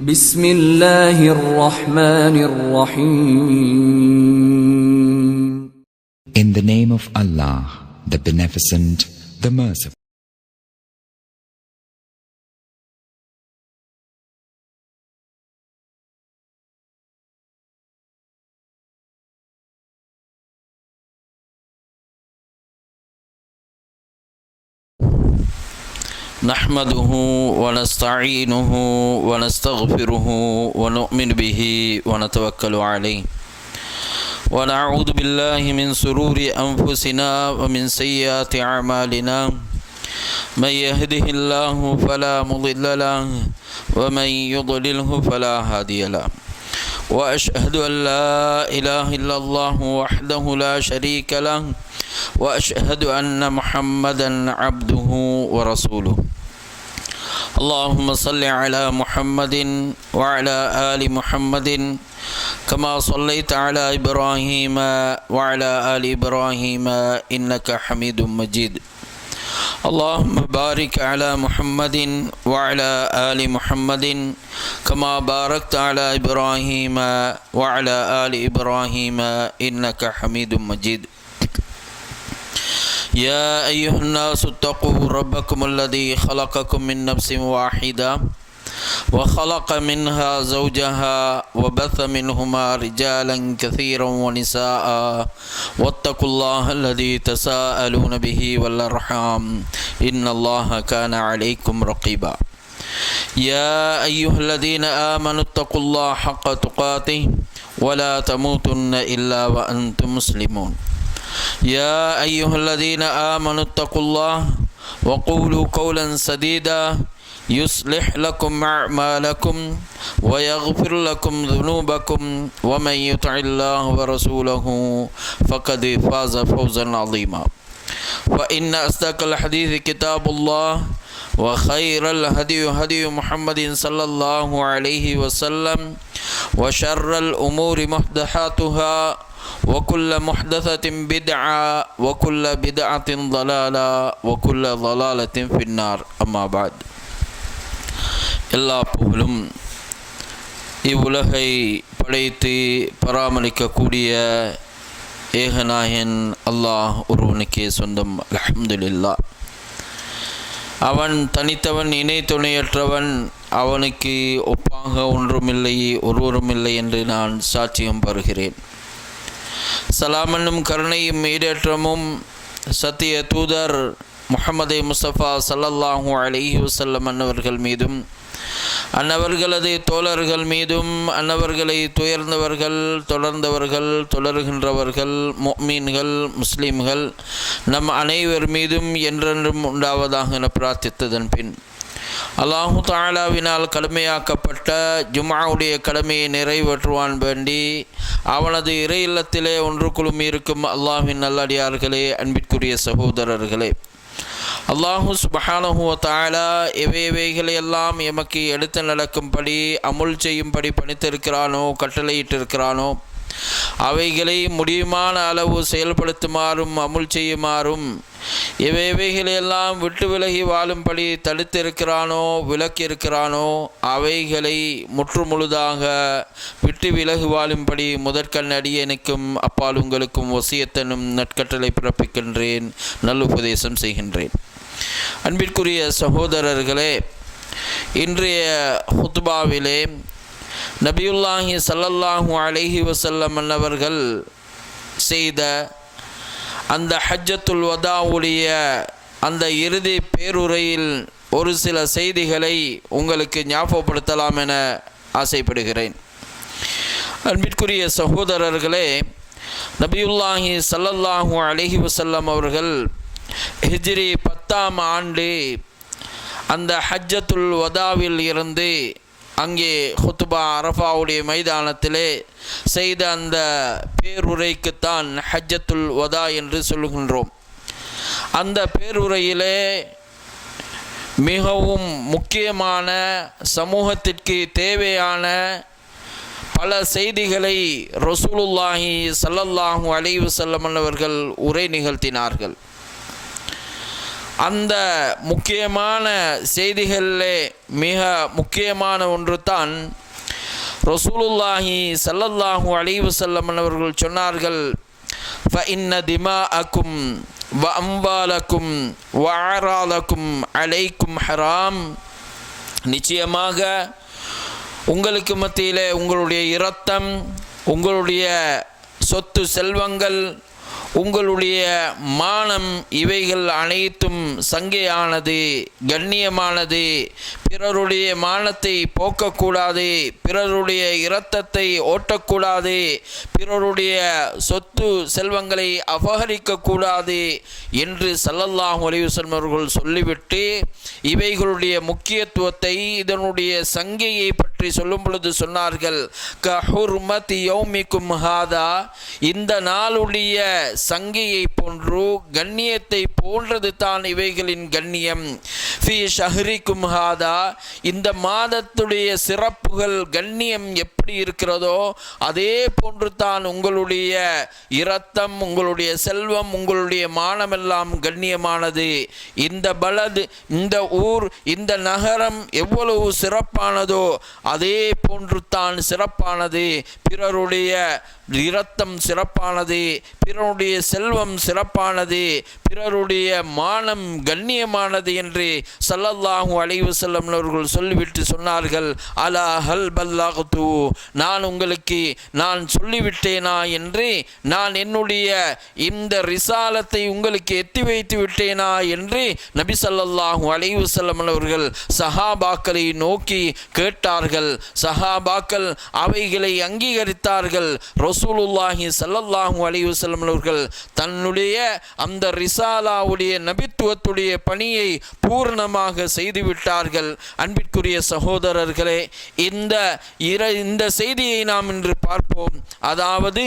بسم الله الرحمن الرحيم. In the name of Allah, the Beneficent, the Merciful. نحمده ونستعينه ونستغفره ونؤمن به ونتوكل عليه ونعوذ بالله من شرور أنفسنا ومن سيئات أعمالنا من يهده الله فلا مضل له ومن يضلله فلا هادي له وأشهد أن لا إله إلا الله وحده لا شريك له وأشهد أن محمدا عبده ورسوله. اللهم صل على محمد وعلى آل محمد كما صليت على إبراهيم وعلى آل إبراهيم إنك حميد مجيد. اللهم بارك على محمد وعلى آل محمد كما باركت على إبراهيم وعلى آل إبراهيم إنك حميد مجيد. يا أيها الناس اتقوا ربكم الذي خلقكم من نفس واحدة وخلق منها زوجها وبث منهما رجالا كثيرا ونساء واتقوا الله الذي تساءلون به والأرحام إن الله كان عليكم رقيبا. يا أيها الذين آمنوا اتقوا الله حق تقاته ولا تموتن إلا وأنتم مسلمون. يا أيها الذين آمنوا اتقوا الله وقولوا قولا سديدا يصلح لكم أعمالكم ويغفر لكم ذنوبكم ومن يطع الله ورسوله فقد فاز فوزا عظيما. فإن أصدق الحديث كتاب الله وخير الهدي هدي محمد صلى الله عليه وسلم وشر الأمور محدثاتها وكل محدثة بدعة وكل بدعة ضلالة وكل ضلالة في النار. أما بعد. எல்லா புகழும் இவ்வுலகை படைத்து பராமரிக்கக்கூடிய ஏகநாயன் அல்லாஹ் ஒருவனுக்கே சொந்தம். அல்ஹம்துலில்லாஹ். அவன் தனித்தவன், இணை துணையற்றவன், அவனுக்கு ஒப்பாக ஒன்றுமில்லை, ஒருவருமில்லை என்று நான் சாட்சியம் பெறுகிறேன். சலாமன்னும் கருணையும் ஈடேற்றமும் சத்திய தூதர் முஹம்மது முஸ்தபா ஸல்லல்லாஹு அலைஹி வஸல்லம் அன்னவர்கள் மீதும் அன்னவர்களது தோழர்கள் மீதும் அன்னவர்களை துயர்ந்தவர்கள், தொடர்ந்தவர்கள், தொடர்கின்றவர்கள், முஃமின்கள், முஸ்லிம்கள் நம் அனைவர் மீதும் என்றென்றும் உண்டாவதாக என பிரார்த்தித்ததன் பின் அல்லாஹு தஆலாவினால் கடமையாக்கப்பட்ட ஜும்ஆவுடைய கடமையை நிறைவேற்றுவான் வேண்டி அவனது இறை இல்லத்திலே ஒன்று குழுமி இருக்கும் அல்லாஹ்வின் நல்லடியார்களே, அன்பிற்குரிய சகோதரர்களே, அல்லாஹு சுப்ஹானஹு வ தஆலா எவைகளை எல்லாம் எமக்கு எடுத்து நடக்கும்படி அமுல் செய்யும்படி பணித்திருக்கிறானோ, கட்டளையிட்டிருக்கிறானோ அவைகளை முடியுமான அளவு செயல்படுத்துமாறும் அமுல் செய்யுமாறும் எவைகளையெல்லாம் விட்டு விலகி வாழும்படி தடுத்திருக்கிறானோ, விலக்கியிருக்கிறானோ அவைகளை முற்றுமுழுதாக விட்டு விலகி வாழும்படி முதற்கண் அடியேனுக்கும் அப்பால் உங்களுக்கும் வசியத்தனும் நற்கட்டளை பிறப்பிக்கின்றேன், நல்லுபதேசம் செய்கின்றேன். அன்பிற்குரிய சகோதரர்களே, இன்றைய ஹுத்பாவிலே நபியுல்லாஹி ஸல்லல்லாஹு அலைஹி வஸல்லம் அன்னவர்கள் செய்த அந்த ஹஜ்ஜத்துல் வதாவுடைய அந்த இறுதி பேருரையில் ஒரு சில செய்திகளை உங்களுக்கு ஞாபகப்படுத்தலாம் என ஆசைப்படுகிறேன். அன்பிற்குரிய சகோதரர்களே, நபியுல்லாஹி ஸல்லல்லாஹு அலைஹி வஸல்லம் அவர்கள் ஹிஜ்ரி 10ஆம் ஆண்டு அந்த ஹஜ்ஜத்துல் வதாவில் இருந்து அங்கே ஹுத்பா அரஃபாவுடைய மைதானத்திலே செய்த அந்த பேருரைக்குத்தான் ஹஜ்ஜத்துல் வதா என்று சொல்லுகின்றோம். அந்த பேருரையிலே மிகவும் முக்கியமான, சமூகத்திற்கு தேவையான பல செய்திகளை ரசூலுல்லாஹி ஸல்லல்லாஹு அலைஹி வஸல்லம் அவர்கள் உரை நிகழ்த்தினார்கள். அந்த முக்கியமான செய்திகளிலே மிக முக்கியமான ஒன்று தான் ரசூலுல்லாஹி ஸல்லல்லாஹு அலைஹி வஸல்லம் அவர்கள் சொன்னார்கள், فَإِنَّ دِمَاءَكُمْ وَأَمْوَالَكُمْ وَأَعْرَاضَكُمْ عَلَيْكُمْ حَرَامٌ. நிச்சயமாக உங்களுக்கு மத்தியிலே உங்களுடைய இரத்தம், உங்களுடைய சொத்து செல்வங்கள், உங்களுடைய மானம் இவைகள் அனைத்தும் சங்கையானது, கண்ணியமானது. பிறருடைய மானத்தை போக்கக்கூடாது, பிறருடைய இரத்தத்தை ஓட்டக்கூடாது, பிறருடைய சொத்து செல்வங்களை அபகரிக்கக்கூடாது என்று ஸல்லல்லாஹு அலைஹி வஸல்லம் அவர்கள் சொல்லிவிட்டு இவைகளுடைய முக்கியத்துவத்தை, இதனுடைய சங்கையை பற்றி சொல்லும் பொழுது சொன்னார்கள், கஹுர்மதி யௌமிக்கும் ஹாதா, இந்த நாளுடைய சங்கையை போன்று கண்ணியத்தை போன்றது தான் இவைகளின் கண்ணியம். ஃபீ ஷஹ்ரிக்கும் ஹாதா, இந்த மாதத்துடைய சிறப்புகள் கண்ணியம் எப்படி இருக்கிறதோ அதே போன்று தான் உங்களுடைய இரத்தம், உங்களுடைய செல்வம், உங்களுடைய மானமெல்லாம் கண்ணியமானது. இந்த பலது, இந்த ஊர், இந்த நகரம் எவ்வளவு சிறப்பானதோ அதே போன்று தான் சிறப்பானது. பிறருடைய இரத்தம் சிறப்பானது, பிறருடைய செல்வம் சிறப்பானது, பிறருடைய மானம் கண்ணியமானது என்று ஸல்லல்லாஹு அலைஹி வஸல்லம் அவர்கள் சொல்லிவிட்டு சொன்னார்கள், அலா ஹல் பல்லக்து, நான் உங்களுக்கு நான் சொல்லிவிட்டேனா என்று, நான் என்னுடைய இந்த ரிசாலத்தை உங்களுக்கு எத்தி வைத்து விட்டேனா என்று நபி ஸல்லல்லாஹு அலைஹி வஸல்லம் அவர்கள் சஹாபாக்களை நோக்கி கேட்டார்கள். சஹாபாக்கள் அவைகளை அங்கீகரித்தார்கள். ரசூலுல்லாஹி ஸல்லல்லாஹு அலைஹி வஸல்லம் அவர்கள் தன்னுடைய அந்த ரிசாலாவுடைய நபித்துவத்துடைய பணியை பூர்ணமாக செய்துவிட்டார்கள். அன்பிற்குரிய சகோதரர்களே, இந்த செய்தியை நாம் இன்று பார்ப்போம். அதாவது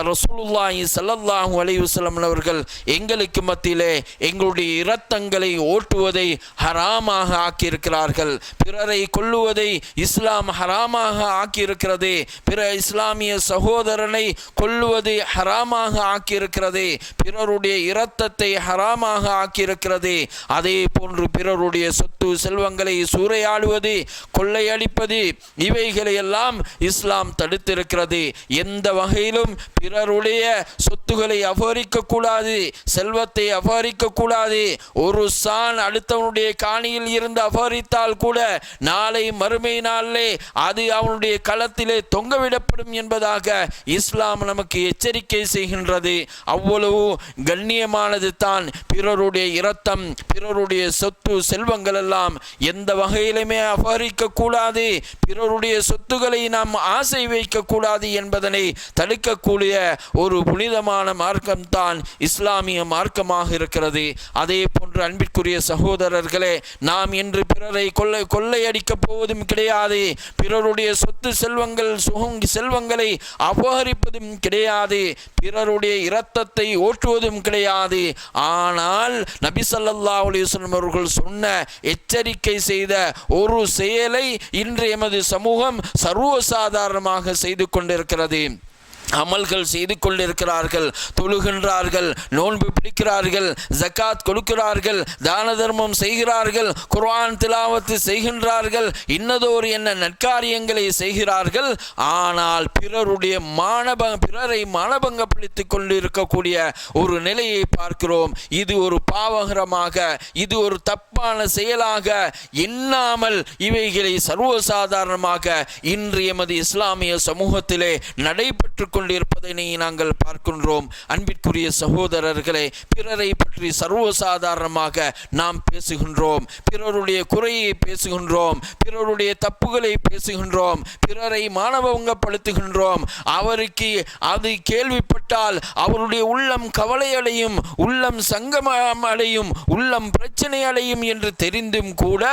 ரசூலுல்லாஹி ஸல்லல்லாஹு அலைஹி வஸல்லம் அவர்கள் எங்களுக்கு மத்தியிலே எங்களுடைய இரத்தங்களை ஓட்டுவதை ஹராமாக ஆக்கியிருக்கிறார்கள். பிறரை கொல்லுவதை இஸ்லாம் ஹராமாக ஆக்கியிருக்கிறது. பிற இஸ்லாமிய சகோதரனை கொல்லுவது ஹராமாக ஆக்கியிருக்கிறது. பிறருடைய இரத்தத்தை ஹராமாக ஆக்கியிருக்கிறது. அதே போன்று பிறருடைய சொத்து செல்வங்களை சூறையாடுவது, கொள்ளையடிப்பது, இவைகளை எல்லாம் இஸ்லாம் தடுத்திருக்கிறது. எந்த வகையிலும் பிறருடைய சொத்துக்களை அபகரிக்க கூடாது, செல்வத்தை அபகரிக்க கூடாது. ஒரு சான் அடுத்தவனுடைய காணியில் இருந்து அபகரித்தால் கூட நாளை மறுமை நாளிலே அது அவனுடைய களத்திலே தொங்கவிடப்படும் என்பதாக இஸ்லாம் நமக்கு எச்சரிக்கை செய்கின்றது. அவ்வளவு கண்ணியமானது தான் பிறருடைய இரத்தம், பிறருடைய சொத்து செல்வங்கள் எல்லாம். எந்த வகையிலுமே அபகரிக்க கூடாது, பிறருடைய சொத்துக்களை நாம் ஆசை வைக்க கூடாது என்பதனை தடுக்கக்கூடிய ஒரு புனிதமான மார்க்கம் தான் இஸ்லாமிய மார்க்கமாக இருக்கிறது. அதே போன்று அன்பிற்குரிய சகோதரர்களே, நாம் இன்று பிறரை கொள்ளையடிக்கப் போவதும் கிடையாது, பிறருடைய சொத்து செல்வங்களை அபகரிப்பதும் கிடையாது, பிறருடைய இரத்தத்தை ஓட்டுவதும் கிடையாது. ஆனால் நபி ஸல்லல்லாஹு அலைஹி வஸல்லம் அவர்கள் சொன்ன, எச்சரிக்கை செய்த ஒரு செயலை இன்று எமது சமூகம் சர்வசாதாரணமாக செய்து கொண்டிருக்கிறது. அமல்கள் செய்து கொண்டிருக்கிறார்கள், தொழுகின்றார்கள், நோன்பு பிடிக்கிறார்கள், ஜக்காத் கொடுக்கிறார்கள், தான தர்மம் செய்கிறார்கள், குர்ஆன் திலாவத்து செய்கின்றார்கள், இன்னதோர் என்ன நற்காரியங்களை செய்கிறார்கள். ஆனால் பிறரை மானபங்கப்படுத்திக் கொண்டிருக்கக்கூடிய ஒரு நிலையை பார்க்கிறோம். இது ஒரு பாவகரமாக, இது ஒரு தப்பான செயலாக எண்ணாமல் இவைகளை சர்வசாதாரணமாக இன்று எமது இஸ்லாமிய சமூகத்திலே நடைபெற்று கொண்டிருப்பதனை நாங்கள் பார்க்கின்றோம். அன்பிற்குரிய சகோதரர்களே, பிறரை பற்றி சர்வசாதாரணமாக நாம் பேசுகின்றோம், பிறருடைய குறையை பேசுகின்றோம், பிறருடைய தப்புகளை பேசுகின்றோம், பிறரை மானபங்கப்படுத்துகின்றோம். அவருக்கு அது கேள்விப்பட்டால் அவருடைய உள்ளம் கவலை அடையும், உள்ளம் சங்கமம் அடையும், உள்ளம் பிரச்சனை அடையும் என்று தெரிந்தும் கூட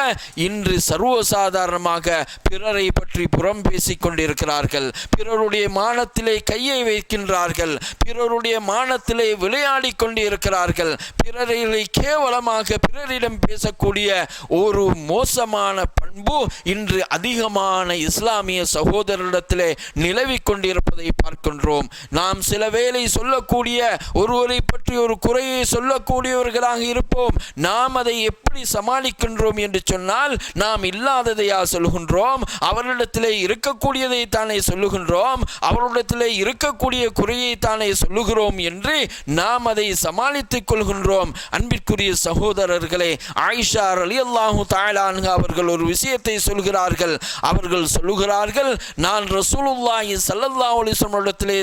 இன்று சர்வசாதாரணமாக பிறரை பற்றி புறம் பேசிக் கொண்டிருக்கிறார்கள். பிறருடைய மானத்திலே கையை வைக்கின்றார்கள், பிறருடைய மானத்திலே விளையாடி கொண்டிருக்கிறார்கள். பிறரை கேவலமாக பிறரிடம் பேசக்கூடிய ஒரு மோசமான பண்பு பண்பு இன்று அதிகமான இஸ்லாமிய சகோதரரிடத்திலே நிலவிக் கொண்டிருப்பதை பார்க்கின்றோம். நாம் சில வேளை சொல்லக்கூடிய ஒருவரை பற்றி ஒரு குறையை சொல்லக்கூடியவர்களாக இருப்போம். நாம் அதை எப்படி சமாளிக்கின்றோம் என்று சொன்னால், நாம் இல்லாததையா சொல்கின்றோம், அவரிடத்திலே இருக்கக்கூடியதை தானே சொல்லுகின்றோம், அவரிடத்திலே இருக்கக்கூடிய குறையை தானே சொல்லுகிறோம் என்று நாம் அதை சமாளித்துக் கொள்கின்றோம். அன்பிற்குரிய சகோதரர்களே, ஆயிஷா ரலியல்லாஹு தஆலா அன்ஹா அவர்கள் ஒரு விஷயத்தை சொல்கிறார்கள். அவர்கள் சொல்லுகிறார்கள், நான் ரசூலுல்லாஹி ஸல்லல்லாஹு அலைஹி வஸல்லம் இடத்திலே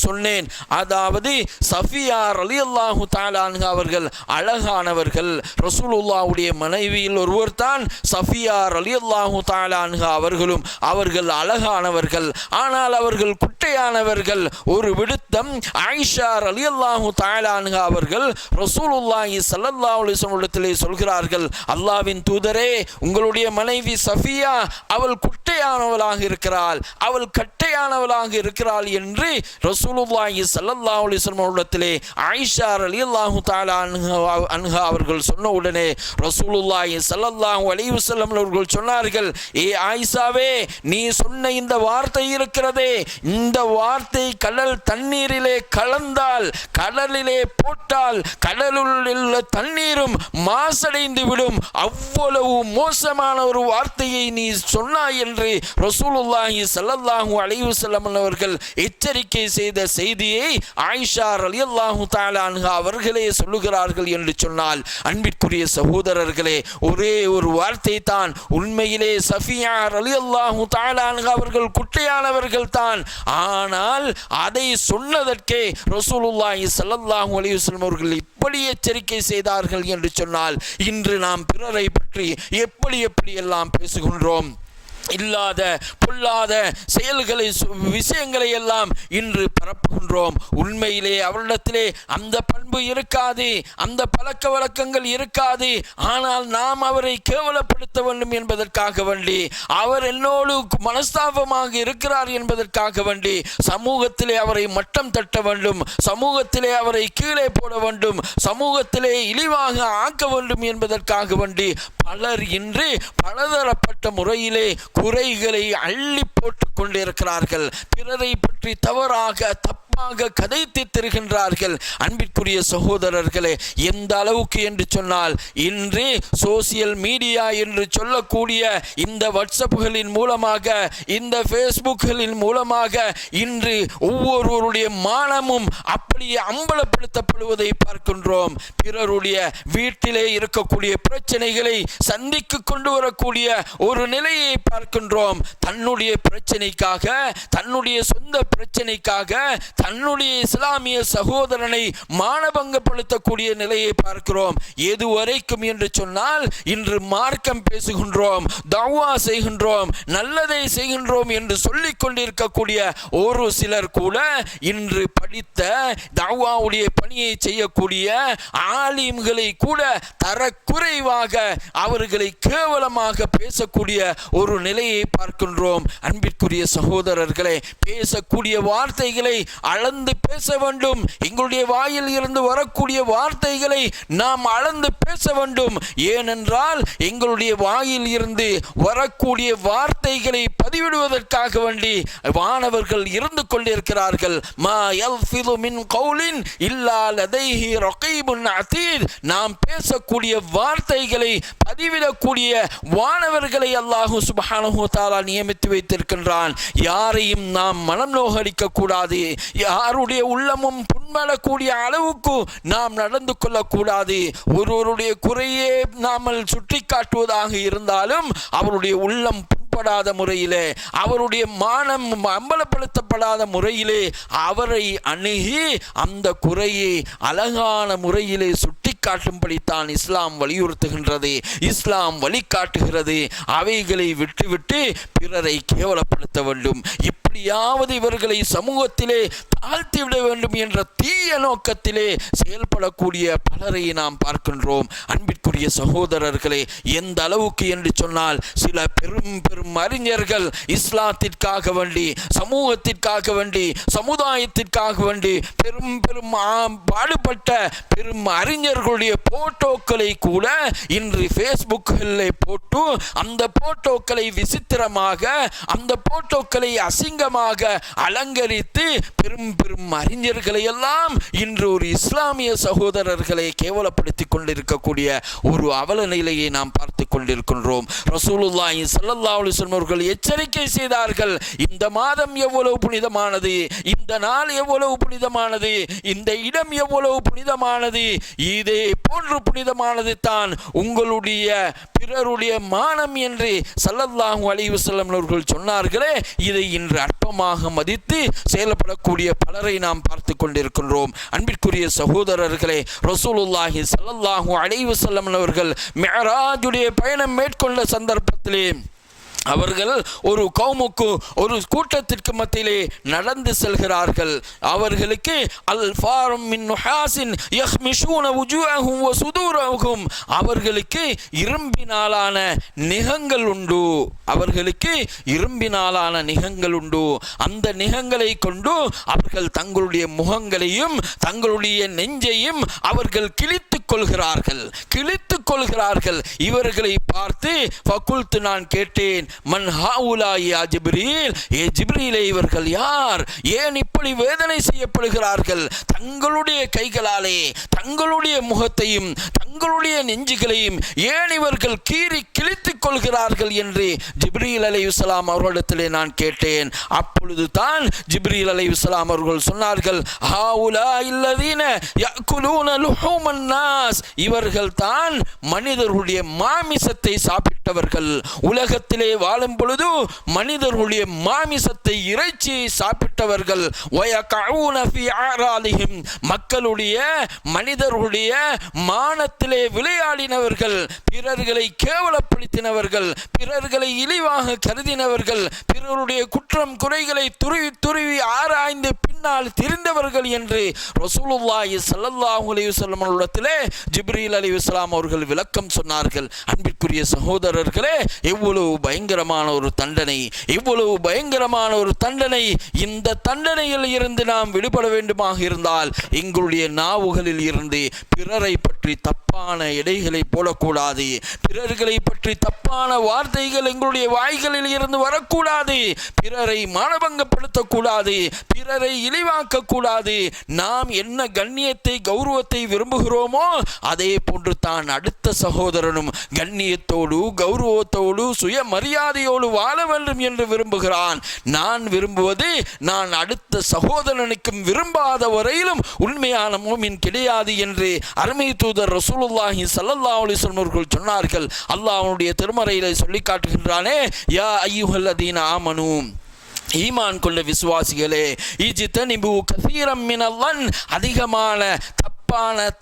சொன்னேன், அதாவது சஃபியா ரலியல்லாஹு தஆலா அன்ஹா அவர்கள் அழகானவர்கள். ரசூலுல்லாஹ்வுடைய மனைவியில் ஒருவர் தான் சஃபியா ரலியல்லாஹு தஆலா அன்ஹா அவர்களும். அவர்கள் அழகானவர்கள், ஆனால் அவர்கள் குட்டையானவர்கள். ஒரு விடுத்தம் ஆயிஷா ரலியல்லாஹு தஆலா அன்ஹா அவர்கள் ரசூலுல்லாஹி ஸல்லல்லாஹு அலைஹி வஸல்லம் இடத்திலே சொல்கிறார்கள், அல்லாஹ்வின் தூதரே, உங்களுடைய மனைவி சஃபியா அவள் குட்டையானவளாக இருக்கிறாள், அவள் கட்டையானவளாக இருக்கிறாள் என்று ரசூலுல்லாஹி ஸல்லல்லாஹு அலைஹி வஸல்லம் இடத்திலே ஆயிஷா ரலியல்லாஹு தஆலா அன்ஹா அவர்கள் சொன்ன உடனே ரசூலுல்லாஹி ஸல்லல்லாஹு அலைஹி வஸல்லம் அவர்கள் சொன்னார்கள், ஏ ஆயிஷாவே, நீ சொன்ன இந்த வார்த்தை இருக்கிறதே, இந்த வார்த்தை கடல் தண்ணீரிலே கலந்தால், கடலிலே போட்டால் கடலில் உள்ள தண்ணீரும் மாசடைந்து விடும், அவ்வளவு மோசமான ஒரு வார்த்தையை நீ சொன்னாய் என்று ரசூலுல்லாஹி ஸல்லல்லாஹு அலைஹி வஸல்லம் அவர்கள் எச்சரிக்கை செய்த செய்தியை ஆயிஷா ரலியல்லாஹு தஆலா அன்ஹா அவர்களே சொல்லுகிறார்கள் என்று சொன்னால், அன்பிற்குரிய சகோதரர்களே, ஒரே ஒரு வார்த்தை தான். உண்மையிலே சஃபியா ரலியல்லாஹு தஆலா அன்ஹா அவர்கள் குட்டையானவர்கள் தான். ஆனால் அதை சொன்னதற்கே ரசூலுல்லாஹி ஸல்லல்லாஹு அலைஹி வஸல்லம் அவர்கள் இப்படி எச்சரிக்கை செய்தார்கள் என்று சொன்னால், இன்று நாம் பிறரை பற்றி எப்படி எல்லாம் பேசுகின்றோம். இல்லாத பொல்லாத செயல்களை, விஷயங்களை எல்லாம் இன்று பரப்புகின்றோம். உண்மையிலே அவரிடத்திலே அந்த பண்பு இருக்காது, அந்த பழக்க வழக்கங்கள் இருக்காது. ஆனால் நாம் அவரை கேவலப்படுத்த வேண்டும் என்பதற்காக வேண்டி, அவர் என்னோடு மனஸ்தாபமாக இருக்கிறார் என்பதற்காக வேண்டி சமூகத்திலே அவரை மட்டம் தட்ட வேண்டும், சமூகத்திலே அவரை கீழே போட வேண்டும், சமூகத்திலே இழிவாக ஆக்க வேண்டும் என்பதற்காக வேண்டி பலர் இன்று பலதரப்பட்ட முறையிலே குறைகளை அள்ளி போட்டுக் கொண்டிருக்கிறார்கள். பிறரை பற்றி தவறாக கதைத்து திரிகின்றார்கள். அன்பிற்குரிய சகோதரர்களே, எந்த அளவுக்கு என்று சொன்னால், இன்று சோசியல் மீடியா என்று சொல்லக்கூடிய இந்த வாட்ஸ்அப்களின் மூலமாக, இந்த ஃபேஸ்புக்களின் மூலமாக இன்று ஒவ்வொருவருடைய மானமும் அப்படியே அம்பலப்படுத்தப்படுவதை பார்க்கின்றோம். பிறருடைய வீட்டிலே இருக்கக்கூடிய பிரச்சனைகளை சந்திக்கு கொண்டு வரக்கூடிய ஒரு நிலையை பார்க்கின்றோம். தன்னுடைய பிரச்சனைக்காக, தன்னுடைய சொந்த பிரச்சனைக்காக தன்னுடைய இஸ்லாமிய சகோதரனை மானபங்கப்படுத்தக்கூடிய நிலையை பார்க்கிறோம். எதுவரைக்கும் என்று சொன்னால், இன்று மார்க்கம் பேசுகின்றோம், தஅவா செய்கின்றோம், நல்லதை செய்கின்றோம் என்று சொல்லிக் கொண்டிருக்கக்கூடிய ஒரு சிலர் கூட இன்று படித்த தஅவாவுடைய பணியை செய்யக்கூடிய ஆலிம்களை கூட தரக்குறைவாக, அவர்களை கேவலமாக பேசக்கூடிய ஒரு நிலையை பார்க்கின்றோம். அன்பிற்குரிய சகோதரர்களே, பேசக்கூடிய வார்த்தைகளை அளந்து பேச வேண்டும். எங்களுடைய வாயில் இருந்து வரக்கூடிய வார்த்தைகளை நாம் அளந்து பேச வேண்டும். ஏனென்றால் எங்களுடைய வாயில் இருந்து வரக்கூடிய வார்த்தைகளை பதிவிடுவதற்காக வேண்டி வானவர்கள் இருந்து கொண்டிருக்கிறார்கள். மா யல்ஃபிது மின் கௌலின் இல்லா லதைஹி ரகீபுன் அதீத். நாம் பேசக்கூடிய வார்த்தைகளை பதிவிடக்கூடிய வானவர்களை அல்லாஹ் சுப்ஹானஹு வ தஆலா நியமித்து வைத்திருக்கின்றான். யாரையும் நாம் மனம் நோகடிக்க கூடாது, யாருடைய உள்ளமும் புண்படக்கூடிய அளவுக்கு நாம் நடந்து கொள்ளக்கூடாது. ஒருவருடைய குறையே நாமல் சுட்டி காட்டுவதாக இருந்தாலும் அவருடைய உள்ளம் படாத முறையிலே, அவருடைய மானம் அம்பலப்படுத்தப்படாத முறையிலே அவரை அணுகி அந்த குறையை அழகான முறையிலே சுட்டி காட்டும்படித்தான் இஸ்லாம் வலியுறுத்துகின்றது, இஸ்லாம் வழிகாட்டுகிறது. அவைகளை விட்டுவிட்டு பிறரை கேவலப்படுத்த வேண்டும். எப்படியாவது இவர்களை சமூகத்திலே தாழ்த்திவிட வேண்டும் என்ற தீய நோக்கத்திலே செயல்படக்கூடிய பலரை நாம் பார்க்கின்றோம். அன்பிற்குரிய சகோதரர்களே, எந்த அளவுக்கு என்று சொன்னால் சில பெரும் பெரும் அறிஞர்கள் இஸ்லாத்திற்காக வேண்டி, சமூகத்திற்காக வேண்டி, சமுதாயத்திற்காக வேண்டி பெரும் பெரும் பாடுபட்ட பெரும் அறிஞர்களுடைய போட்டோக்களை கூட இன்று ஃபேஸ்புக்கில் போட்டு அந்த போட்டோக்களை விசித்திரமாக, அந்த போட்டோக்களை அசிங்கமாக அலங்கரித்து பெரும் பெரும் அறிஞர்களை எல்லாம் இன்று ஒரு இஸ்லாமிய சகோதரர்களை கேவலப்படுத்திக் கொண்டிருக்கக்கூடிய ஒரு அவல நிலையை நாம் பார்த்து கொண்டிருக்கின்றோம். ரசூலுல்லாஹி ஸல்லல்லாஹு அலைஹி வஸல்லம் அவர்கள் எச்சரிக்கை செய்தார்கள், இந்த மாதம் எவ்வளவு புனிதமானது, இந்த நாள் எவ்வளவு புனிதமானது, இந்த இடம் எவ்வளவு புனிதமானது, இதே போன்று புனிதமானது தான் உங்களுடைய பிறருடைய மானம் என்று ஸல்லல்லாஹு அலைஹி வஸல்லம் அவர்கள் சொன்னார்களே. இதை இன்று அற்பமாக மதித்து செயல்படக்கூடிய பலரை நாம் பார்த்து கொண்டிருக்கின்றோம். அன்பிற்குரிய சகோதரர்களே, ரசூலுல்லாஹி ஸல்லல்லாஹு அலைஹி வஸல்லம் அவர்கள் மிஅராஜுடைய பயணம் மேற்கொண்ட சந்தர்ப்பத்திலே அவர்கள் ஒரு கௌமுக்கு, ஒரு கூட்டத்திற்கு மத்தியிலே நடந்து செல்கிறார்கள். அவர்களுக்கு அல்ஃபாரும் மின் நுஹாசின் யஹ்மிஷூன வுஜூஹும் வ சுதூரஹும், அவர்களுக்கு இரும்பினாலான நிகங்கள் உண்டு. அவர்களுக்கு இரும்பினாலான நிகங்கள் உண்டு. அந்த நிகங்களை கொண்டு அவர்கள் தங்களுடைய முகங்களையும் தங்களுடைய நெஞ்சையும் அவர்கள் கிழித்துக் கொள்கிறார்கள். இவர்களை பார்த்து ஃபகுல்து, நான் கேட்டேன், மன் ஹாவுலாய் யா ஜிப்ரீல், ஏ ஜிப்ரீலே இவர்கள் யார், ஏன் இப்படி வேதனை செய்யப்படுகிறார்கள், தங்களுடைய கைகளாலே தங்களுடைய முகத்தையும் தங்களுடைய நெஞ்சுகளையும் ஏன் இவர்கள் கீறி கிழித்துக் கொள்கிறார்கள் என்று ஜிப்ரீல் அலைஹிஸ்ஸலாம் அவர்களிடத்திலே நான் கேட்டேன். அப்பொழுது தான் ஜிப்ரீல் அலைஹிஸ்ஸலாம் அவர்கள் சொன்னார்கள், ஹாவுலாய் அல்லதீன யஅகுலூன லுஹூமன் நாஸ், இவர்கள் தான் மனிதர்களுடைய மாமிசத்தை சாப்பிட்டவர்கள். உலகத்திலே வாழும் பொழுது மனிதர்களுடைய மாமிசத்தை, இறைச்சியை சாப்பிட்டவர்கள். வயகஊன ஃபீ ஆராலிஹிம், மக்களுடைய மனிதர்களுடைய மானத்திலே விளையாடினவர்கள், பிறர்களை கேவலப்படுத்தினவர்கள், பிறர்களை இழிவாக கருதினவர்கள், பிறருடைய குற்றம் குறைகளை துருவி ஆராய்ந்து பின்னால் திரிந்தவர்கள் என்று ரசூலுல்லாஹி ஸல்லல்லாஹு அலைஹி வஸல்லம் அவர்களிடத்திலே ஜிப்ரீல் அலைஹிஸ்ஸலாம் அவர்கள் விளக்கம் சொன்னார்கள். அன்பிற்குரிய சகோதரர்களே, எவ்வளவு பயங்கரமான ஒரு தண்டனை, இவ்வளவு பயங்கரமான ஒரு தண்டனை. இந்த தண்டனையில் இருந்து நாம் விடுபட வேண்டுமாக இருந்தால் எங்களுடைய நாவுகளில் இருந்து பிறரை பற்றி தப்பான எடைகளை போடக்கூடாது, பிறர்களை பற்றி தப்பான வார்த்தைகள் எங்களுடைய வாய்களில் இருந்து வரக்கூடாது, பிறரை மானபங்கப்படுத்தக்கூடாது, பிறரை இழிவாக்க கூடாது. நாம் என்ன கண்ணியத்தை கௌரவத்தை விரும்புகிறோமோ அதே போன்று தான் அடுத்த சகோதரனும் கண்ணியத்தோடு கௌரவத்தோடு சுயமரியாதையோடு வாழ வேண்டும் என்று விரும்புகிறான். நான் விரும்புவது, நான் அடுத்த சகோதரனுக்கும் விரும்பாத வரையிலும் உண்மையான மூமின் கிடையாது என்று அருமை தூதர் ரசூலுல்லாஹி ஸல்லல்லாஹு அலைஹி வஸல்லம் அவர்கள் சொன்னார்கள். அல்லாஹ்வுடைய திருமறையிலே சொல்லி காட்டுகின்றானே, யா அய்யுஹல்லதீன ஆமனூ, ஈமான் கொண்ட விசுவாசிகளே, இஜ்தனிபு கஸீரம் மினல்-லன், அதிகமான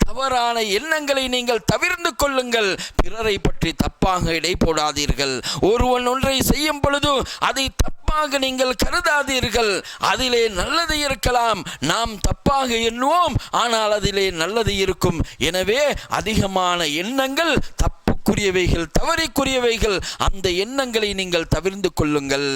தவறான எண்ணங்களை நீங்கள் தவிர்த்து கொள்ளுங்கள், பிறரை பற்றி தப்பாக இடை போடாதீர்கள். ஒருவன் ஒன்றை செய்யும் பொழுது அதை தப்பாக நீங்கள் கருதாதீர்கள். அதிலே நல்லது இருக்கலாம், நாம் தப்பாக எண்ணுவோம், ஆனால் அதிலே நல்லது இருக்கும். எனவே அதிகமான எண்ணங்கள் தப்புக்குரியவைகள், தவறிக்குரியவைகள், அந்த எண்ணங்களை நீங்கள் தவிர்த்து கொள்ளுங்கள்.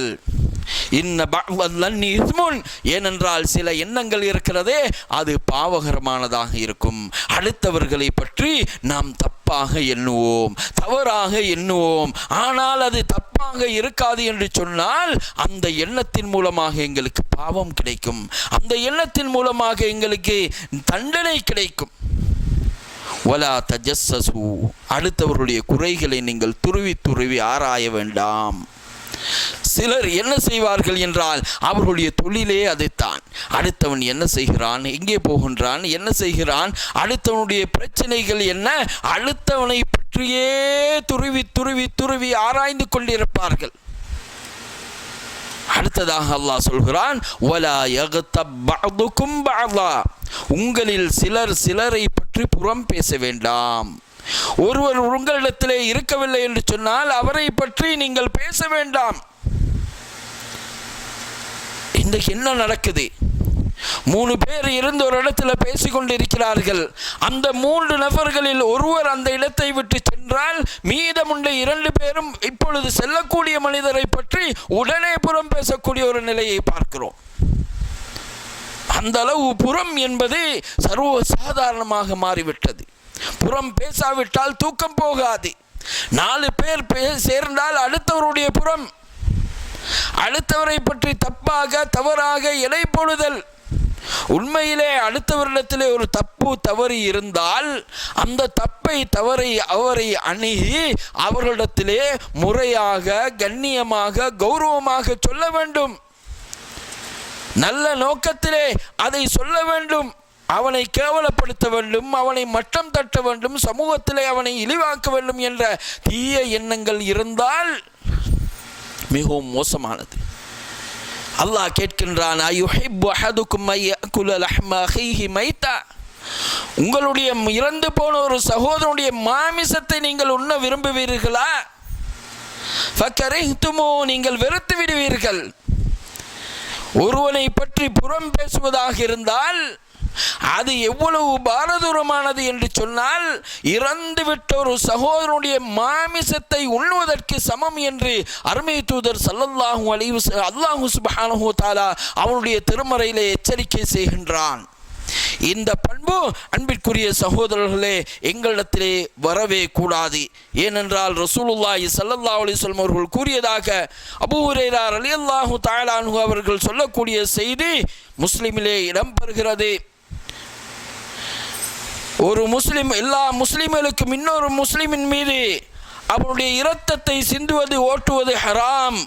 ஏனென்றால் சில எண்ணங்கள் இருக்கிறதே, அது பாவகரமானதாக இருக்கும். அடுத்தவர்களை பற்றி நாம் தப்பாக எண்ணுவோம், தவறாக எண்ணுவோம், ஆனால் அது தப்பாக இருக்காது என்று சொன்னால் அந்த எண்ணத்தின் மூலமாக எங்களுக்கு பாவம் கிடைக்கும், அந்த எண்ணத்தின் மூலமாக எங்களுக்கு தண்டனை கிடைக்கும். வலா தஜஸ்ஸஸு, அடுத்தவர்களுடைய குறைகளை நீங்கள் துருவி ஆராய வேண்டாம். சிலர் என்ன செய்வார்கள் என்றால் அவர்களுடைய தொழிலே அதுதான். அடுத்தவன் என்ன செய்கிறான், எங்கே போகின்றான், என்ன செய்கிறான், அடுத்தவனுடைய பிரச்சனைகள் என்ன, அடுத்தவனை பற்றியே துருவி ஆராய்ந்து கொண்டிருப்பார்கள். அடுத்ததாக அல்லாஹ் சொல்கிறான், வலா யக்தப் பஅதுகும் பஅதா, உங்களில் சிலரை பற்றி புறம் பேச வேண்டாம். ஒருவர் உங்களிடத்திலே இருக்கவில்லை என்று சொன்னால் அவரை பற்றி நீங்கள் பேச வேண்டாம். இன்றைக்கு என்ன நடக்குது? 3 பேர் இருந்து ஒரு இடத்துல பேசிக்கொண்டிருக்கிறார்கள். அந்த 3 நபர்களில் ஒருவர் அந்த இடத்தை விட்டு சென்றால் மீதமுள்ள 2 பேரும் இப்பொழுது செல்லக்கூடிய மனிதரை பற்றி உடனே புறம் பேசக்கூடிய ஒரு நிலையை பார்க்கிறோம். அந்த அளவு புறம் என்பது சர்வ சாதாரணமாக மாறிவிட்டது. புறம் பேசாவிட்டால் தூக்கம் போகாது. 4 பேர் சேர்ந்தால் அடுத்தவருடைய புறம், அடுத்தவரை பற்றி தப்பாக தவறாக எடை போடுதல். உண்மையிலே அடுத்தவரிடத்திலே ஒரு தவறு இருந்தால் அந்த தவறை அவரை அணுகி அவர்களிடத்திலே முறையாக, கண்ணியமாக, கௌரவமாக சொல்ல வேண்டும். நல்ல நோக்கத்திலே அதை சொல்ல வேண்டும். அவனை கேவலப்படுத்த வேண்டும், அவனை மட்டம் தட்ட வேண்டும், சமூகத்திலே அவனை இழிவாக்க வேண்டும் என்ற தீய எண்ணங்கள் இருந்தால் மிகவும் மோசமானது. அல்லாஹ் கேட்கின்றான், அயுஹிப்பு அஹதுக்கும் அய்யகுல லஹ்ம அஹீஹி மைத்தா, உங்களுடைய இறந்து போன ஒரு சகோதரனுடைய மாமிசத்தை நீங்கள் உண்ண விரும்புவீர்களா? ஃபகரிஹ்துமு, நீங்கள் வெறுத்து விடுவீர்கள். ஒருவனை பற்றி புறம் பேசுவதாக இருந்தால் அது எவ்வளவு பாரதூரமானது என்று சொன்னால், இறந்துவிட்ட ஒரு சகோதரனுடைய மாமிசத்தை உண்ணுவதற்கு சமம் என்று அருமை தூதர் ஸல்லல்லாஹு அலைஹி வஸல்லம் அல்லாஹ் சுப்ஹானஹு வ தஆலா அவனுடைய திருமறையிலே எச்சரிக்கை செய்கின்றான். இந்த பண்பு அன்பிற்குரிய சகோதரர்களே எங்களிடத்திலே வரவே கூடாது. ஏனென்றால் ரசூலுல்லாஹி ஸல்லல்லாஹு அலைஹி வஸல்லம் அவர்கள் கூறியதாக அபூ ஹுரைரா ரலியல்லாஹு தஆலா அன்ஹு அவர்கள் சொல்லக்கூடிய செய்தி முஸ்லிமிலே இடம்பெறுகிறது. ஒரு முஸ்லிம் எல்லா முஸ்லிம்களுக்கும் இன்னொரு முஸ்லிமின் மீது அவனுடைய இரத்தத்தை சிந்துவது, ஓட்டுவது ஹராம்.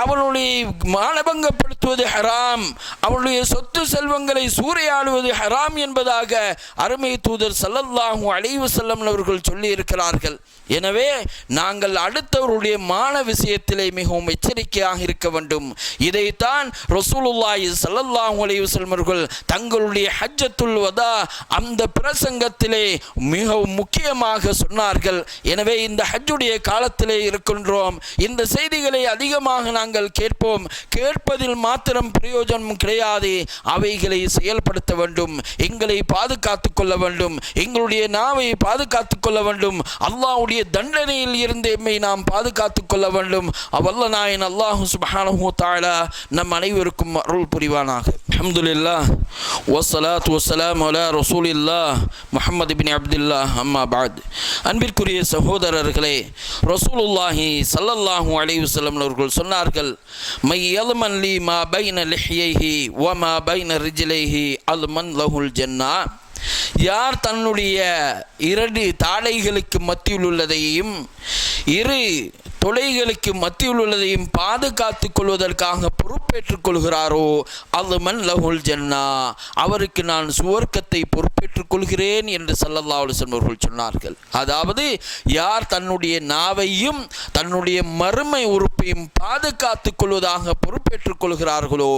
அவனுடைய மானபங்கப்படுத்துவது ஹராம். அவனுடைய சொத்து செல்வங்களை சூறையாடுவது ஹராம் என்பதாக அருமை தூதர் ஸல்லல்லாஹு அலைஹி வஸல்லம் அவர்கள் சொல்லி இருக்கிறார்கள். எனவே நாங்கள் அடுத்தவருடைய மான விஷயத்திலே மிகவும் எச்சரிக்கையாக இருக்க வேண்டும். இதைத்தான் ரசூலுல்லாஹி ஸல்லல்லாஹு அலைஹி வஸல்லம் அவர்கள் தங்களுடைய ஹஜ்ஜத்துல் வதா அந்த பிரசங்கத்திலே மிகவும் முக்கியமாக சொன்னார்கள். எனவே இந்த ஹஜ்ஜுடைய காலத்திலே இருக்கின்றோம். இந்த செய்திகளை அதிகமாக நாங்கள் கேட்போம். கேட்பதில் மாத்திரம் பிரயோஜனம் கிடையாது, அவைகளை செயல்படுத்த வேண்டும். எங்களை பாதுகாத்துக் கொள்ள வேண்டும். எங்களுடைய நாவை பாதுகாத்துக் கொள்ள வேண்டும். அல்லாஹ்வுடைய தண்டனையில் இருந்து எம்மை நாம் பாதுகாத்துக் கொள்ள வேண்டும். வல்ல நாயன் அல்லாஹ் சுப்ஹானஹு வ தஆலா நம் அனைவருக்கும் அருள் புரிவானாக. அல்ஹம்துலில்லாஹ் வஸ்ஸலாத்து வஸ்ஸலாமு அலா ரசூலில்லாஹ் முஹம்மது இப்னு அப்துல்லாஹ், அம்மா பஅத். அன்பிற்குரிய சகோதரர்களே, ரசூலுல்லாஹி ஸல்லல்லாஹு அலைஹி வஸல்லம் அவர்கள் சொன்னார்கள், மை யல்மன் லி மா பைன லிஹ்யைஹி வ மா பைன ரிஜ்லைஹி அல்மன் லஹுல் ஜன்னா, யார் தன்னுடைய 2 தாடைகளுக்கு மத்தியில் உள்ளதையும் 2 தொலைகளுக்கு மத்தியில் உள்ளதையும் பாதுகாத்துக் கொள்வதற்காக பொறுப்பேற்றுக் கொள்கிறாரோ அல்மன் லஹுல் ஜன்னா, அவருக்கு நான் சுவர்க்கத்தை பொறுப்பேற்றுக் கொள்கிறேன் என்று ஸல்லல்லாஹு அலைஹி வஸல்லம் அவர்கள் சொன்னார்கள். அதாவது யார் தன்னுடைய நாவையும் தன்னுடைய மறுமை உறுப்பையும் பாதுகாத்துக் கொள்வதாக பொறுப்பேற்றுக் கொள்கிறார்களோ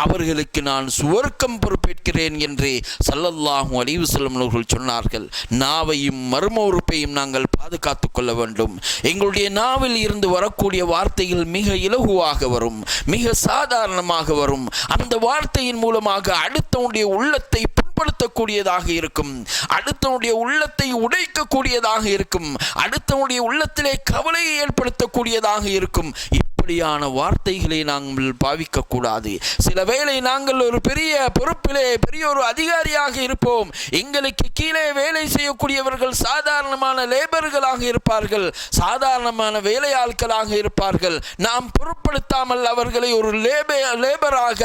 அவர்களுக்கு நான் சுவர்க்கம் பொறுப்பேற்கிறேன் என்று ஸல்லல்லாஹு அலைஹி வஸல்லம் அவர்கள் சொன்னார்கள். நாவையும் மர்ம உறுப்பையும் நாங்கள் பாதுகாத்துக் கொள்ள வேண்டும். எங்களுடைய நாவில் இருந்து வரக்கூடிய வார்த்தைகள் மிக இலகுவாக வரும், மிக சாதாரணமாக வரும். அந்த வார்த்தையின் மூலமாக அடுத்தவனுடைய உள்ளத்தை புண்படுத்தக்கூடியதாக இருக்கும், அடுத்தவனுடைய உள்ளத்தை உடைக்கக்கூடியதாக இருக்கும், அடுத்தவனுடைய உள்ளத்திலே கவலையை ஏற்படுத்தக்கூடியதாக இருக்கும். இப்படியான வார்த்தைகளை நாங்கள் பாவிக்கக்கூடாது. சில வேளை நாங்கள் ஒரு பெரிய பொறுப்பிலே பெரிய ஒரு அதிகாரியாக இருப்போம். எங்களுக்கு கீழே வேலை செய்யக்கூடியவர்கள் சாதாரணமான லேபர்களாக இருப்பார்கள், சாதாரணமான வேலையாட்களாக இருப்பார்கள். நாம் பொருட்படுத்தாமல் அவர்களை ஒரு லேபராக,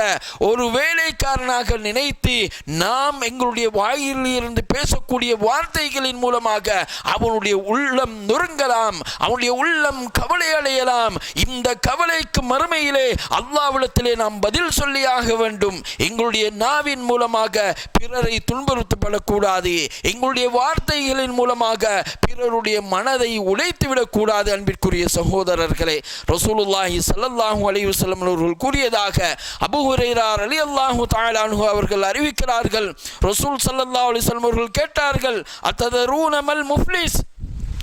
ஒரு வேலைக்காரனாக நினைத்து நாம் எங்களுடைய வாயில் இருந்து பேசக்கூடிய வார்த்தைகளின் மூலமாக அவனுடைய உள்ளம் நொறுங்கலாம், அவனுடைய உள்ளம் கவலை அடையலாம். இந்த கவலைக்கு மறுமையிலே அல்லாஹ்விடத்திலே நாம் பதில் சொல்லியாக வேண்டும். எங்களுடைய நாவின் மூலமாக பிறரை துன்புறுத்தப்படக்கூடாது. எங்களுடைய வார்த்தைகளின் மூலமாக பிறருடைய மனதை உடைத்துவிடக்கூடாது. அன்பிற்குரிய சகோதரர்களே, ரசூலுல்லாஹி ஸல்லல்லாஹு அலைஹி வஸல்லம் அவர்கள் கூறியதாக அபூ ஹுரைரா ரலியல்லாஹு தஆலா அன்ஹு அவர்கள் அறிவிக்கிறார்கள். ரசூல் ஸல்லல்லாஹு அலைஹி வஸல்லம் அவர்கள் கேட்டார்கள், அத்ததரூன மல் முஃப்லிஸ்,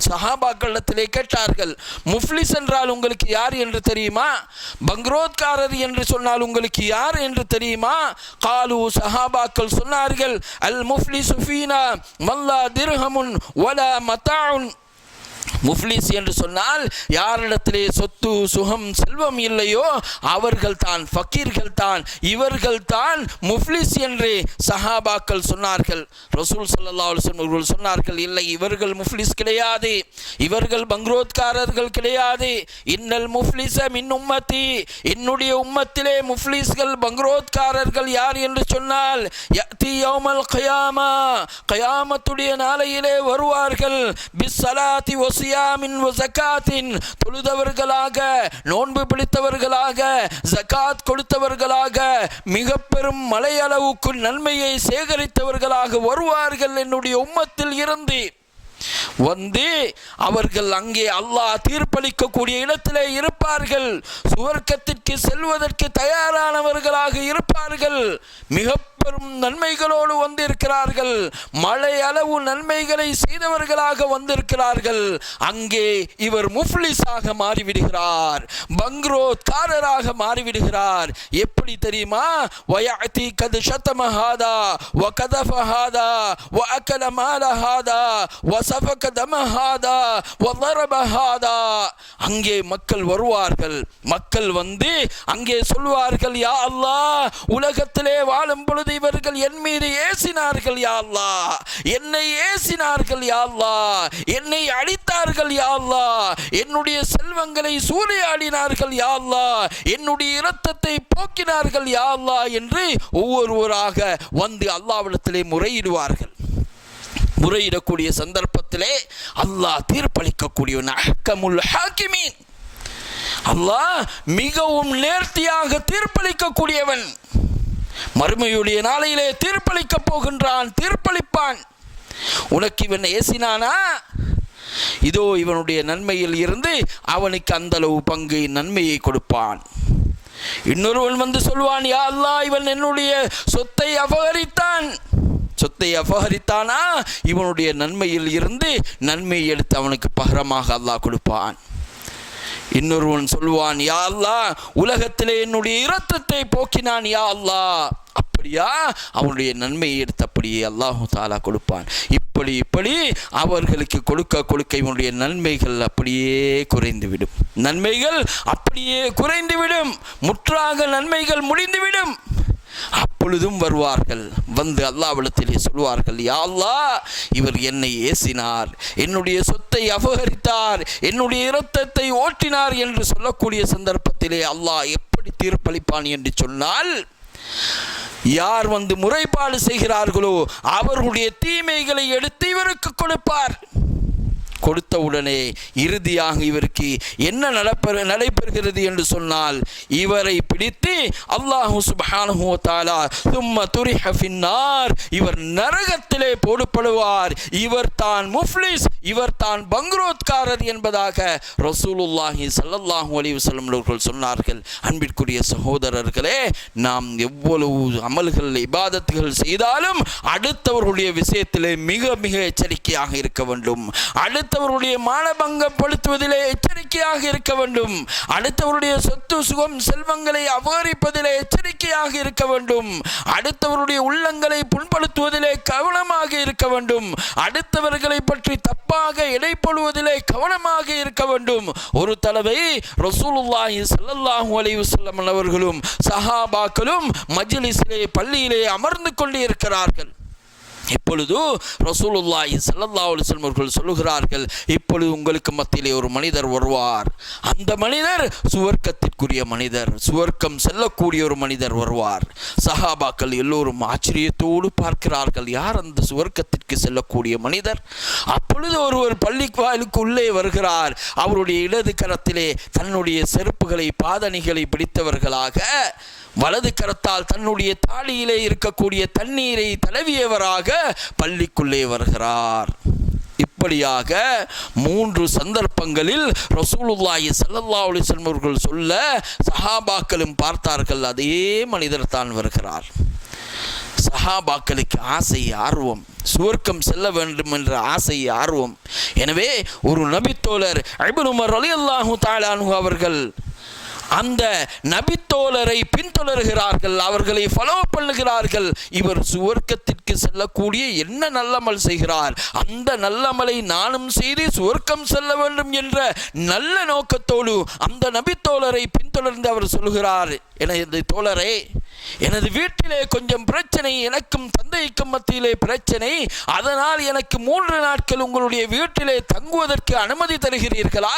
சஹாபாக்களிடத்திலே கேட்டார்கள், முஃப்லிஸ் என்றால் உங்களுக்கு யார் என்று தெரியுமா? பங்க்ரோத்காரர் என்று சொன்னால் உங்களுக்கு யார் என்று தெரியுமா? காலு, சஹாபாக்கள் சொன்னார்கள், அல் முஃப்லிசு ஃபீனா மல்லா திர்ஹமுன் வலா மதாஉன். முஃப்லிஸ் என்று சொன்னால் யாரிடத்திலே சொத்து சுகம் செல்வம் இல்லையோ அவர்கள் தான், ஃபக்கீர்கள் தான், இவர்கள் தான் முஃப்லிஸ் என்று சஹாபாக்கள் சொன்னார்கள். ரசூல் ஸல்லல்லாஹு அலைஹி வஸல்லம் அவர்கள் சொன்னார்கள், இல்லை, இவர்கள் முஃப்லிஸ் கிடையாது, இவர்கள் பங்க்ரோத்காரர்கள் கிடையாது. இன்னல் முஃப்லிஸ மின் உம்மத்தி, என்னுடைய உம்மத்திலே முஃப்லிஸ்கள் பங்க்ரோத்காரர்கள் யார் என்று சொன்னால், யஅதி யௌமல் கியாமா, கியாமத்துடைய நாளையிலே வருவார்கள், பிஸ்ஸலாத்தி வஸியாமின் வஸகாத்தின், தொழுதவர்களாக, நோன்பு பிடித்தவர்களாக, ஜகாத் கொடுத்தவர்களாக, மிக பெரும் மலையளவுக்கு நன்மையை சேகரித்தவர்களாக வருவார்கள் என்னுடைய உம்மத்தில் இருந்து. வந்து அவர்கள் அங்கே அல்லாஹ் தீர்ப்பளிக்கக்கூடிய இடத்திலே இருப்பார்கள், சுவர்க்கத்திற்கு செல்வதற்கு தயாரானவர்களாக இருப்பார்கள், மிக பெரும் நன்மைகளோடு வந்திருக்கிறார்கள், மழை அளவு நன்மைகளை செய்தவர்களாக வந்திருக்கிறார்கள். அங்கே இவர் முஃப்லிஸாக மாறிவிடுகிறார், பங்க்ரோத்காரராக மாறிவிடுகிறார். எப்படி தெரியுமா? வயஅதி கத் ஷதம ஹாதா வ கதஃப ஹாதா வ அகல மால ஹாதா வ சஃபக தம ஹாதா வ ضرب ஹாதா. அங்கே மக்கள் வருவார்கள், மக்கள் வந்து அங்கே சொல்வார்கள், யா அல்லாஹ், உலகத்திலே வாழும் பொழுது இவர்கள் என் மீது ஏசினார்கள் யா அல்லாஹ், என்னை ஏசினார்கள் யா அல்லாஹ், என்னை அடித்தார்கள் யா அல்லாஹ், என்னுடைய செல்வங்களை சூறையாடினார்கள் யா அல்லாஹ், என்னுடைய இரத்தத்தை போக்கினார்கள் யா அல்லாஹ் என்று ஒவ்வொருவராக வந்து அல்லாஹ்விடத்திலே முறையிடுவார்கள். முறையிடக்கூடிய சந்தர்ப்பத்திலே அல்லாஹ் தீர்ப்பளிக்கக்கூடியவன், அஹ்கமுல் ஹாக்கிமீன், அல்லாஹ் மிகவும் நேர்த்தியாக தீர்ப்பளிக்கக்கூடியவன். மறுமையுடைய நாளையிலே தீர்ப்பளிக்க போகின்றான், தீர்ப்பளிப்பான். உனக்கு இவன் ஏசினானா, இதோ இவனுடைய நன்மையில் இருந்து அவனுக்கு அந்த அளவு பங்கு நன்மையை கொடுப்பான். இன்னொருவன் வந்து சொல்வான், யா அல்லாஹ், இவன் என்னுடைய சொத்தை அபகரித்தான், சொத்தை அபகரித்தானா, இவனுடைய நன்மையில் இருந்து நன்மையை எடுத்து அவனுக்கு பகரமாக அல்லாஹ் கொடுப்பான். இன்னொருவன் சொல்வான், யா அல்லாஹ், உலகத்திலே என்னுடைய இரத்தத்தை போக்கினான் யா அல்லாஹ், அப்படியா, அவனுடைய நன்மையை எடுத்து அப்படியே அல்லாஹு தஆலா கொடுப்பான். இப்படி அவர்களுக்கு கொடுக்க இவனுடைய நன்மைகள் அப்படியே குறைந்துவிடும், நன்மைகள் அப்படியே குறைந்துவிடும், முற்றாக நன்மைகள் முடிந்துவிடும். அப்பொழுதும் வருவார்கள், வந்து அல்லாஹ்விடத்திலே சொல்வார்கள், யா அல்லாஹ், இவர் என்னை ஏசினார், என்னுடைய சொத்தை அபகரித்தார், என்னுடைய இரத்தத்தை ஓட்டினார் என்று சொல்லக்கூடிய சந்தர்ப்பத்திலே அல்லாஹ் எப்படி தீர்ப்பளிப்பான் என்று சொன்னால், யார் வந்து முறைப்பாடு செய்கிறார்களோ அவர்களுடைய தீமைகளை எடுத்து இவருக்கு கொடுப்பார். கொடுத்தவுடனே இறுதியாக இவருக்கு என்ன நடைபெறுகிறது என்று சொன்னால், இவரை பிடித்து அல்லாஹு சுப்ஹானஹு வ தஆலா சும்ம துரிஹ ஃபின்னார், இவர் நரகத்திலே போடப்படுவார், இவர் தான் முஃப்லிஸ், இவர் தான் பங்க்ரோத்காரர் என்பதாக ரசூலுல்லாஹி ஸல்லல்லாஹு அலைஹி வஸல்லம் அவர்கள் சொன்னார்கள். அன்பிற்குரிய சகோதரர்களே, நாம் எவ்வளவு அமல்கள் இபாதத்துகள் செய்தாலும் அடுத்தவர்களுடைய விஷயத்திலே மிக மிக எச்சரிக்கையாக இருக்க வேண்டும். அடுத்தவருடைய மானபங்கப்படுத்துவதிலே எச்சரிக்கையாக இருக்க வேண்டும். அடுத்தவருடைய சொத்து சுகம் செல்வங்களை அபகரிப்பதிலே எச்சரிக்கையாக இருக்க வேண்டும். அடுத்தவருடைய உள்ளங்களை புண்படுத்துவதிலே கவனமாக இருக்க வேண்டும். அடுத்தவர்களை பற்றி தப்பாக எடைப்படுவதிலே கவனமாக இருக்க வேண்டும். ஒரு தடவை ரசூலுல்லாஹி ஸல்லல்லாஹு அலைஹி வஸல்லம் அவர்களும் சஹாபாக்களும் மஜ்லிஸிலே, பள்ளியிலே அமர்ந்து கொண்டு இருக்கிறார்கள். இப்பொழுது ரசூலுல்லாஹி ஸல்லல்லாஹு அலைஹி வஸல்லம் அவர்கள் சொல்லுகிறார்கள், இப்பொழுது உங்களுக்கு மத்தியிலே ஒரு மனிதர் வருவார், அந்த மனிதர் சுவர்க்கத்திற்குரிய மனிதர், சுவர்க்கம் செல்லக்கூடிய ஒரு மனிதர் வருவார். சஹாபாக்கள் எல்லோரும் ஆச்சரியத்தோடு பார்க்கிறார்கள், யார் அந்த சுவர்க்கத்திற்கு செல்லக்கூடிய மனிதர்? அப்பொழுது ஒருவர் பள்ளி வாயிலுக்கு உள்ளே வருகிறார். அவருடைய இடது கரத்திலே தன்னுடைய செருப்புகளை, பாதணிகளை பிடித்தவர்களாக, வலது கரத்தால் தன்னுடைய தாலியிலே இருக்கக்கூடிய தண்ணீரை தடவியவராக பள்ளிக்குள்ளே வருகிறார். இப்படியாக 3 சந்தர்ப்பங்களில் ரசூலுல்லாஹி ஸல்லல்லாஹு அலைஹி வஸல்லம் அவர்கள் சொல்ல சஹாபாக்களும் பார்த்தார்கள், அதே மனிதர் தான் வருகிறார். சஹாபாக்களுக்கு ஆசை ஆர்வம், சுவர்க்கம் செல்ல வேண்டும் என்ற ஆசை ஆர்வம். எனவே ஒரு நபித்தோழர் இப்னு உமர் ரலியல்லாஹு தஆலா அன்ஹு அவர்கள் அந்த நபித்தோழரை பின்தொடர்கிறார்கள், அவர்களை ஃபாலோ பண்ணுகிறார்கள். இவர் சுவர்க்கத்திற்கு செல்லக்கூடிய என்ன நல்லமல் செய்கிறார், அந்த நல்லமலை நானும் செய்து சுவர்க்கம் செல்ல வேண்டும் என்ற நல்ல நோக்கத்தோடு அந்த நபித்தோழரை பின்தொடர்ந்து அவர் சொல்கிறார், எனது தோழரே, எனது வீட்டிலே கொஞ்சம் பிரச்சனை, எனக்கும் தந்தைக்கும் மத்தியிலே பிரச்சனை, அதனால் எனக்கு 3 நாட்கள் உங்களுடைய வீட்டிலே தங்குவதற்கு அனுமதி தருகிறீர்களா?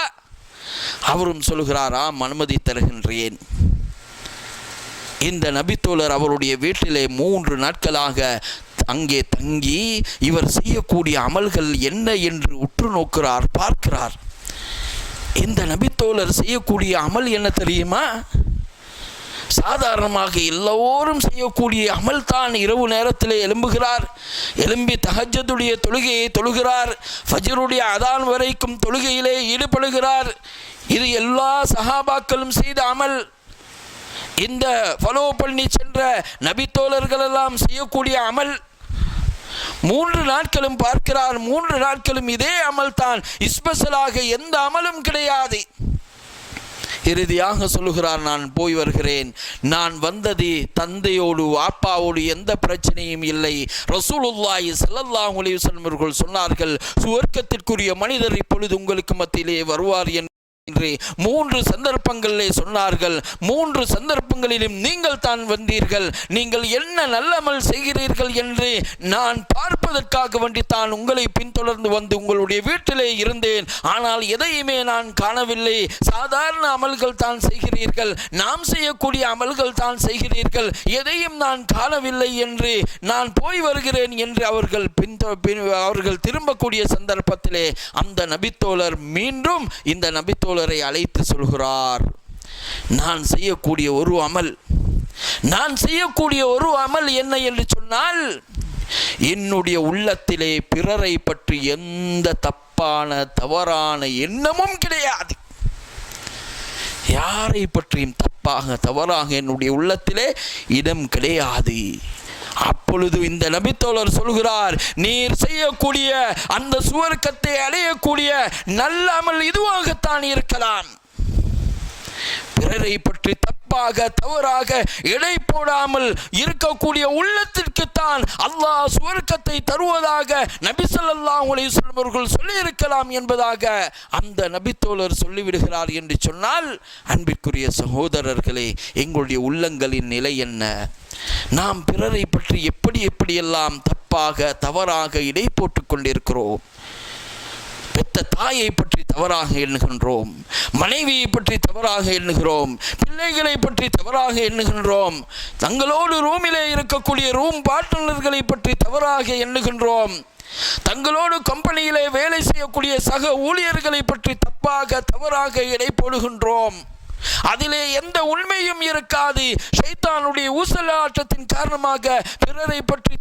அவரும் சொல்கிறாராம், அனுமதி தருகின்றேன். இந்த நபித்தோழர் அவருடைய வீட்டிலே 3 நாட்களாக அங்கே தங்கி இவர் செய்யக்கூடிய அமல்கள் என்ன என்று உற்று நோக்கிறார், பார்க்கிறார். இந்த நபித்தோழர் செய்யக்கூடிய அமல் என்ன தெரியுமா? சாதாரணமாக எல்லோரும் செய்யக்கூடிய அமல் தான். இரவு நேரத்தில் எழும்புகிறார், எழும்பி தஹஜ்ஜுடைய தொழுகையை தொழுகிறார், ஃபஜ்ருடைய அதான் வரைக்கும் தொழுகையிலே ஈடுபடுகிறார். இது எல்லா சஹாபாக்களும் செய்த அமல். இந்த ஃபாலோ பண்ணி சென்ற நபித்தோழர்கள் எல்லாம் செய்யக்கூடிய அமல். 3 நாட்களும் பார்க்கிறார், 3 நாட்களும் இதே அமல் தான், ஸ்பெஷலாக எந்த அமலும் கிடையாது. இறுதியாக சொல்லுகிறார், நான் போய் வருகிறேன், நான் வந்தது தந்தையோடு அப்பாவோடு எந்த பிரச்சனையும் இல்லை. ரசூலுல்லாஹி ஸல்லல்லாஹு அலைஹி வஸல்லம் அவர்கள் சொன்னார்கள், சுவர்க்கத்திற்குரிய மனிதர் இப்பொழுது உங்களுக்கு மத்தியிலே வருவார் என்று 3 சந்தர்ப்பங்களிலே சொன்னார்கள். 3 சந்தர்ப்பங்களிலும் நீங்கள் தான் வந்தீர்கள். நீங்கள் என்ன நல்லமல் செய்கிறீர்கள் என்று நான் பார்ப்பதற்காக வேண்டி தான் உங்களை பின்தொடர்ந்து வந்து உங்களுடைய வீட்டிலே இருந்தேன். ஆனால் எதையுமே நான் காணவில்லை. சாதாரண அமல்கள் தான் செய்கிறீர்கள், நாம் செய்யக்கூடிய அமல்கள் தான் செய்கிறீர்கள், எதையும் நான் காணவில்லை என்று நான் போய் வருகிறேன் என்று அவர்கள் திரும்பக்கூடிய சந்தர்ப்பத்திலே அந்த நபித்தோழர் மீண்டும் இந்த நபித்தோழரை அழைத்து சொல்கிறார், நான் செய்யக்கூடிய ஒரு அமல் என்ன என்று சொன்னால், என்னுடைய உள்ளத்திலே பிறரை பற்றி எந்த தவறான எண்ணமும் கிடையாது. யாரை பற்றியும் தவறாக என்னுடைய உள்ளத்திலே இடம் கிடையாது. அப்பொழுது இந்த நபித்தோழர் சொல்கிறார், நீர் செய்யக்கூடிய அந்த சுவர்க்கத்தை அடையக்கூடிய நல்ல அமல் இதுவாகத்தான் இருக்கலாம். பிறரை பற்றி தவறாக எடை போடாமல் இருக்கக்கூடிய உள்ளத்திற்குத்தான் அல்லாஹ் சுவர்க்கத்தை தருவதாக நபி ஸல்லல்லாஹு அலைஹி வஸல்லம் அவர்கள் சொல்லி இருக்கலாம் என்பதாக அந்த நபித்தோழர் சொல்லிவிடுகிறார் என்று சொன்னால், அன்பிற்குரிய சகோதரர்களே, எங்களுடைய உள்ளங்களின் நிலை என்ன? நாம் பிறரை பற்றி எப்படியெல்லாம் தவறாக இடை போட்டுக் கொண்டிருக்கிறோம். பெத்த தாயை பற்றி தவறாக எண்ணுகின்றோம், மனைவியை பற்றி தவறாக எண்ணுகிறோம், பிள்ளைகளை பற்றி தவறாக எண்ணுகின்றோம், தங்களோடு ரூமிலே இருக்கக்கூடிய ரூம் பார்ட்னர்களை பற்றி தவறாக எண்ணுகின்றோம், தங்களோடு கம்பெனியிலே வேலை செய்யக்கூடிய சக ஊழியர்களை பற்றி தவறாக எடை போடுகின்றோம். அதிலே எந்த உண்மையும் இருக்காது. ஷைத்தானுடைய ஊசலாட்டத்தின் காரணமாக பிறரை பற்றி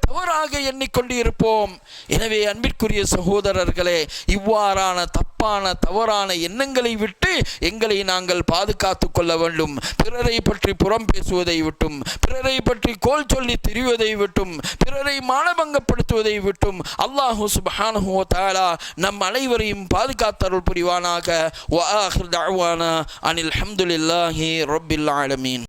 தவறாக எண்ணிக்கொண்டு இருப்போம். எனவே அன்பிற்குரிய சகோதரர்களே, இவ்வாறான தவறான எண்ணங்களை விட்டு எங்களை நாங்கள் பாதுகாத்து கொள்ள வேண்டும். பிறரை பற்றி புறம் பேசுவதை விட்டும், பிறரை பற்றி கோல் சொல்லி திரிவதை விட்டும், பிறரை மானபங்கப்படுத்துவதை விட்டும் அல்லாஹு சுப்ஹானஹு வ தஆலா நம் அனைவரையும் பாதுகாத்தருள் புரிவானாக. வ ஆகிர் தஅவானா அனில் ஹம்துலில்லாஹி ரப்பில் ஆலமீன்.